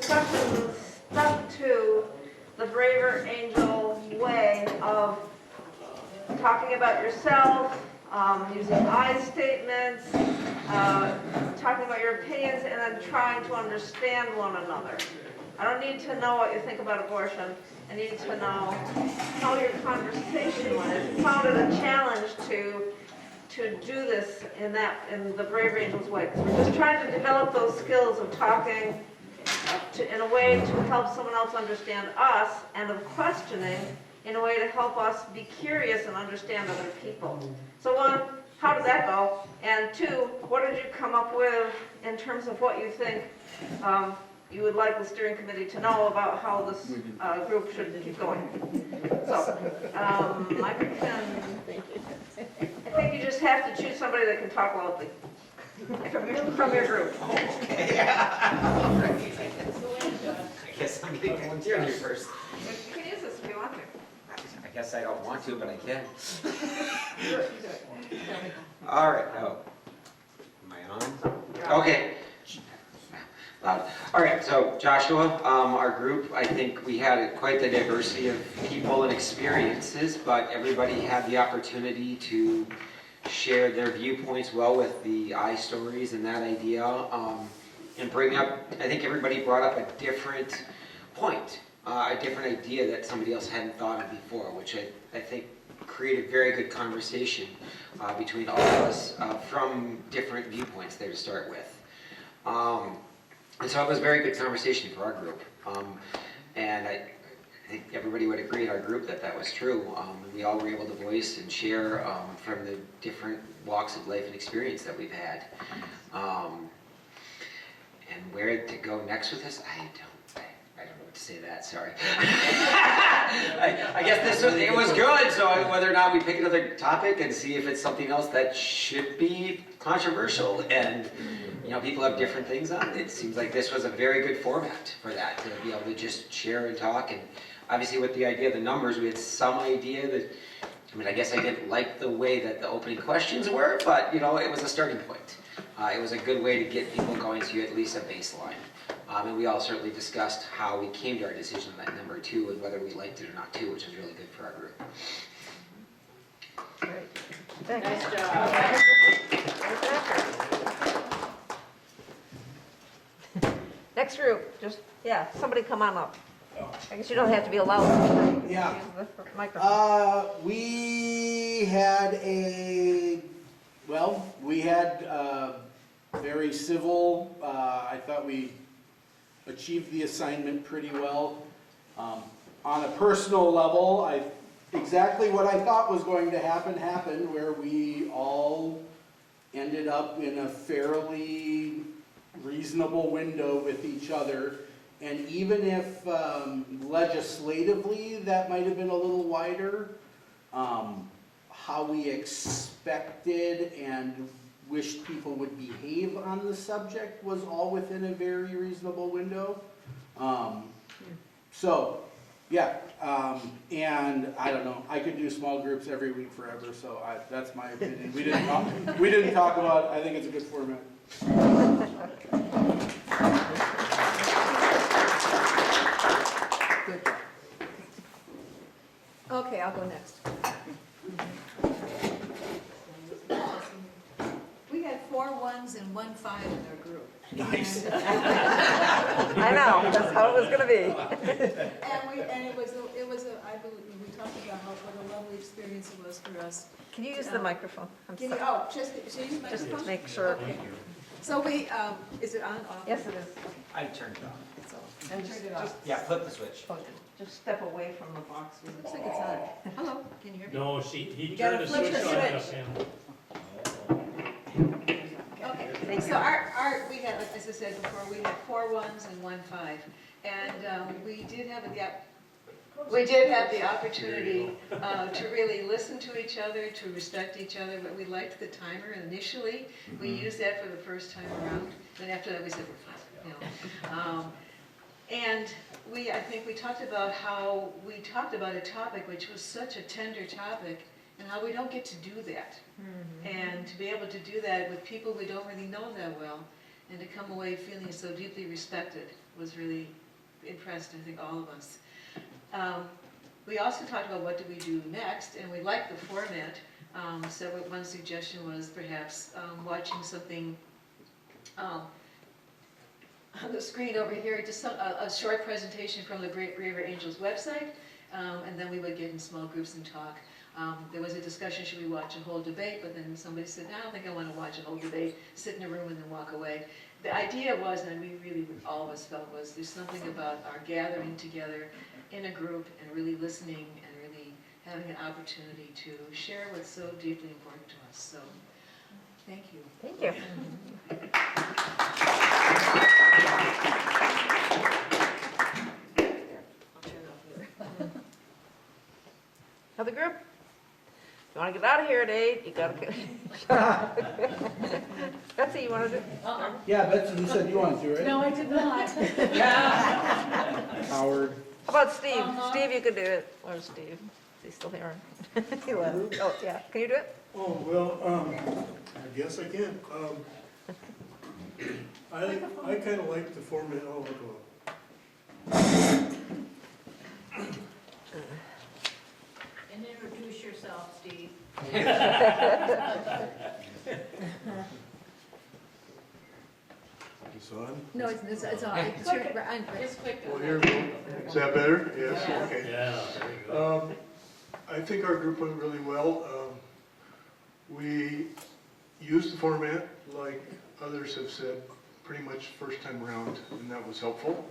discussion stuck to the Braver Angel way of talking about yourself, using I statements, talking about your opinions, and then trying to understand one another. I don't need to know what you think about abortion. I need to know how your conversation went. I found it a challenge to do this in the Brave Angels way. Because we're just trying to develop those skills of talking in a way to help someone else understand us, and of questioning in a way to help us be curious and understand other people. So one, how did that go? And two, what did you come up with in terms of what you think you would like the steering committee to know about how this group should keep going? So, Mike and I think you just have to choose somebody that can talk loudly from your group. Okay. I guess I'm getting volunteer here first. You can use this if you want to. I guess I don't want to, but I can. All right. Oh, am I on? Okay. Loud. All right. So Joshua, our group, I think we had quite the diversity of people and experiences, but everybody had the opportunity to share their viewpoints well with the I stories and that idea, and bring up, I think everybody brought up a different point, a different idea that somebody else hadn't thought of before, which I think created very good conversation between all of us from different viewpoints there to start with. And so it was a very good conversation for our group. And I think everybody would agree in our group that that was true. We all were able to voice and share from the different walks of life and experience that we've had. And where to go next with this, I don't know what to say to that, sorry. I guess it was good, so whether or not we pick another topic and see if it's something else that should be controversial and people have different things on it. It seems like this was a very good format for that, to be able to just share and talk. And obviously with the idea of the numbers, we had some idea that, I guess I didn't like the way that the opening questions were, but it was a starting point. It was a good way to get people going to at least a baseline. And we all certainly discussed how we came to our decision on that number 2 and whether we liked it or not too, which is really good for our group. Great. Thanks. Nice job. Next group, somebody come on up. I guess you don't have to be loud. Yeah. Use the microphone. We had very civil. I thought we achieved the assignment pretty well. On a personal level, exactly what I thought was going to happen happened, where we all ended up in a fairly reasonable window with each other. And even if legislatively that might have been a little wider, how we expected and wished people would behave on the subject was all within a very reasonable window. And I don't know, I could do small groups every week forever, so that's my opinion. We didn't talk about it. I think it's a good format. Okay, I'll go next. We had 4 1s and 1 5 in our group. Nice. I know, that's how it was going to be. And it was I believe we talked about what a lovely experience it was for us. Can you use the microphone? I'm Can sorry. you, so use the Just microphone? make sure. Okay. So we, is it on? Off? Yes, it is. I turned it off. So, and just Flip the switch. just step away from the box. Looks like it's on. Hello, can you hear me? No, he gotta turned the flip switch the on and switch. up. Okay, so our we had, as I said before, we had 4 1s and 1 5, and we did have the opportunity to really listen to each other, to respect each other. But we liked the timer initially. We used that for the first time around, and after that we said we're fine. And I think we talked about how we talked about a topic which was such a tender topic, and how we don't get to do that. And to be able to do that with people we don't really know that well, and to come away feeling so deeply respected was really impressed, I think all of us. We also talked about what do we do next, and we liked the format. So one suggestion was perhaps watching something on the screen over here, just a short presentation from the Braver Angels website, and then we would get in small groups and talk. There was a discussion, should we watch a whole debate, but then somebody said, I don't think I want to watch a whole debate, sit in a room and then walk away. The idea was, and we really all of us felt, was there's something about our gathering together in a group and really listening and really having an opportunity to share what's so deeply important to us. So, thank you. Thank you. Other group? If you want to get out of here at 8, you got to get... Betsy, you want to do it? Yeah, Betsy, you said you wanted to, right? No, I did not. Howard. How about Steve? Steve, you could do it. Where's Steve? Is he still here? He left. Oh, yeah. Can you do it? Oh, well, I guess I can. I kind of like the format, oh, And introduce yourself, Steve. it's on. No, it's on. It's Just quick. Well, here we go. Is that better? Yes, Yeah. okay. Yeah, there you go. I think our group went really well. We used the format, like others have said, pretty much first time around, and that was helpful.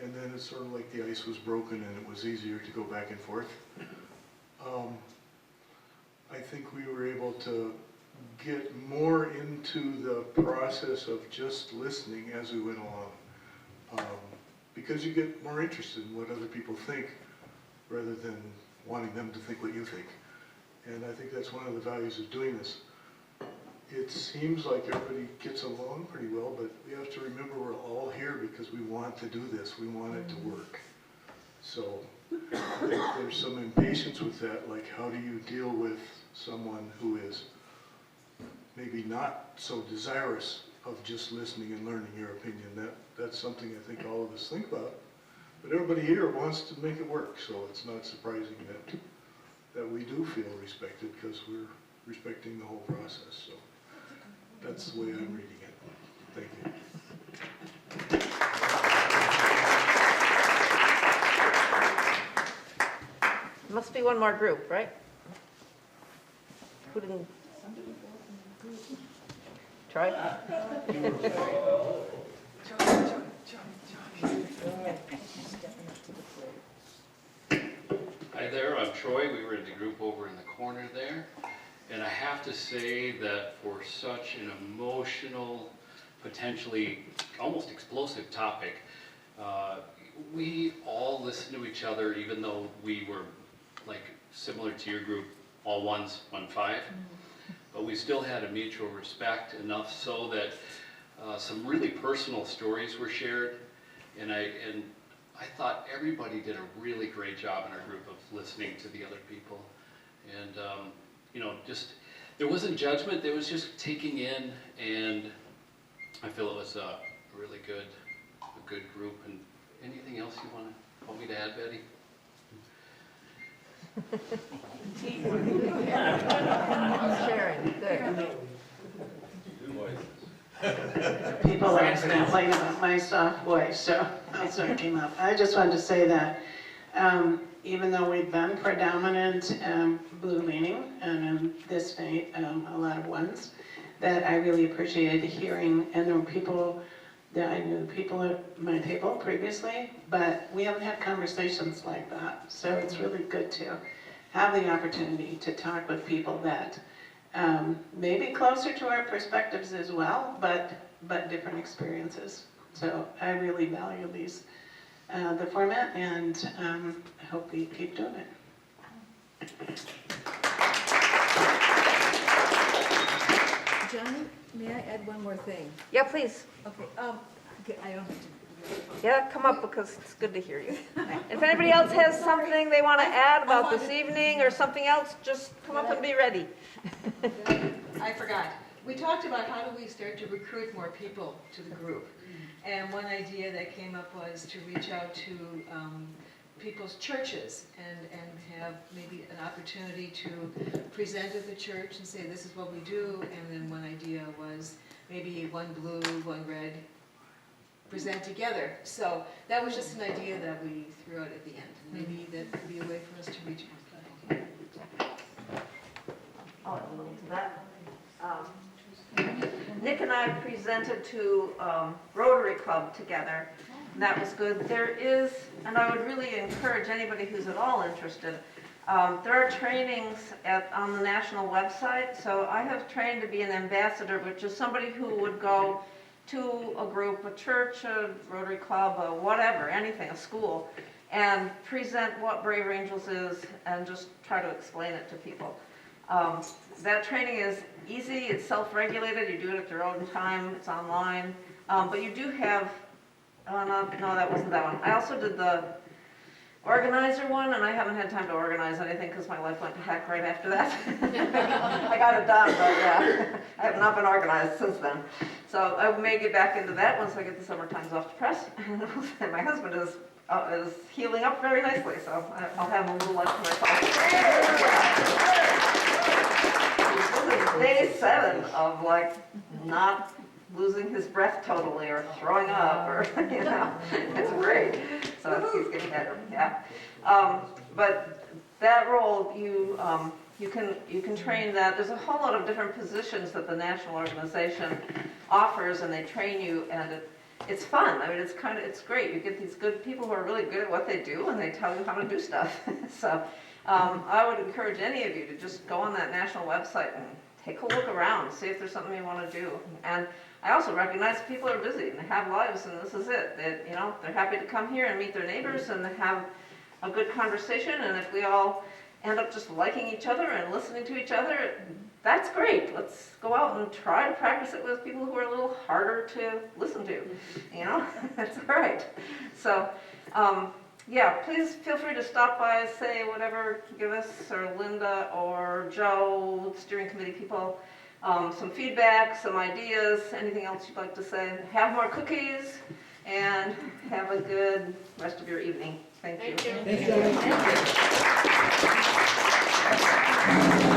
And then it's sort of like the ice was broken and it was easier to go back and forth. I think we were able to get more into the process of just listening as we went along. Because you get more interested in what other people think rather than wanting them to think what you think. And I think that's one of the values of doing this. It seems like everybody gets along pretty well, but we have to remember we're all here because we want to do this. We want it to work. So I think there's some impatience with that, like how do you deal with someone who is maybe not so desirous of just listening and learning your opinion. That's something I think all of us think about. But everybody here wants to make it work, so it's not surprising that we do feel respected because we're respecting the whole process. So that's the way I'm reading it. Thank you. Must be one more group, right? Who didn't? Troy? Hi there, I'm Troy. We were in the group over in the corner there. And I have to say that for such an emotional, potentially almost explosive topic, we all listened to each other even though we were like similar to your group, all ones, 1-5. But we still had a mutual respect enough so that some really personal stories were shared. And I thought everybody did a really great job in our group of listening to the other people. And, you know, just, there wasn't judgment, there was just taking in, and I feel it was a really good group. And anything else you want me to add, Betty? Sharon, good. People always complain about my soft voice, so that's what came up. I just wanted to say that even though we've been predominant blue leaning, and in this state, a lot of ones, that I really appreciated hearing, and there were people that I knew people at my table previously, but we haven't had conversations like that. So it's really good to have the opportunity to talk with people that maybe closer to our perspectives as well, but different experiences. So I really value these, the format, and I hope we keep doing it. Johnny, may I add one more thing? Yeah, please. Okay, I don't have to. Yeah, come up because it's good to hear you. If anybody else has something they want to add about this evening or something else, just come up and be ready. I forgot. we talked about how do we start to recruit more people to the group. And one idea that came up was to reach out to people's churches and have maybe an opportunity to present at the church and say, this is what we do. And then one idea was maybe one blue, one red, present together. So that was just an idea that we threw out at the end. Maybe that could be a way for us to reach more people. I'll add a little to that. Nick and I presented to Rotary Club together, and that was good. There is, and I would really encourage anybody who's at all interested, there are trainings on the national website. So I have trained to be an ambassador, which is somebody who would go to a group, a church, a Rotary Club, a whatever, anything, a school, and present what Brave Angels is and just try to explain it to people. That training is easy, it's self-regulated, you do it at your own time, it's online, but you do have, no, that wasn't that one. I also did the organizer one, and I haven't had time to organize anything because my life went to heck right after that. I got it done, but yeah, I have not been organized since then. So I may get back into that once I get the summer times off to press. And my husband is healing up very nicely, so I'll have a little lunch to myself. This is day 7 of like not losing his breath totally or throwing up or, you know, it's great. So he's getting better, yeah. But that role, you can train that. There's a whole lot of different positions that the national organization offers, and they train you, and it's fun. I mean, it's great. You get these good people who are really good at what they do, and they tell you how to do stuff. So I would encourage any of you to just go on that national website and take a look around, see if there's something you want to do. And I also recognize people are busy and they have lives, and this is it. That, you know, they're happy to come here and meet their neighbors and have a good conversation. And if we all end up just liking each other and listening to each other, that's great. Let's go out and try to practice it with people who are a little harder to listen to. You know, that's all right. So, yeah, please feel free to stop by, say whatever, give us, or Linda or Joe, steering committee people, some feedback, some ideas, anything else you'd like to say. Have more cookies, and have a good rest of your evening. Thank you. Thank you. Thank you.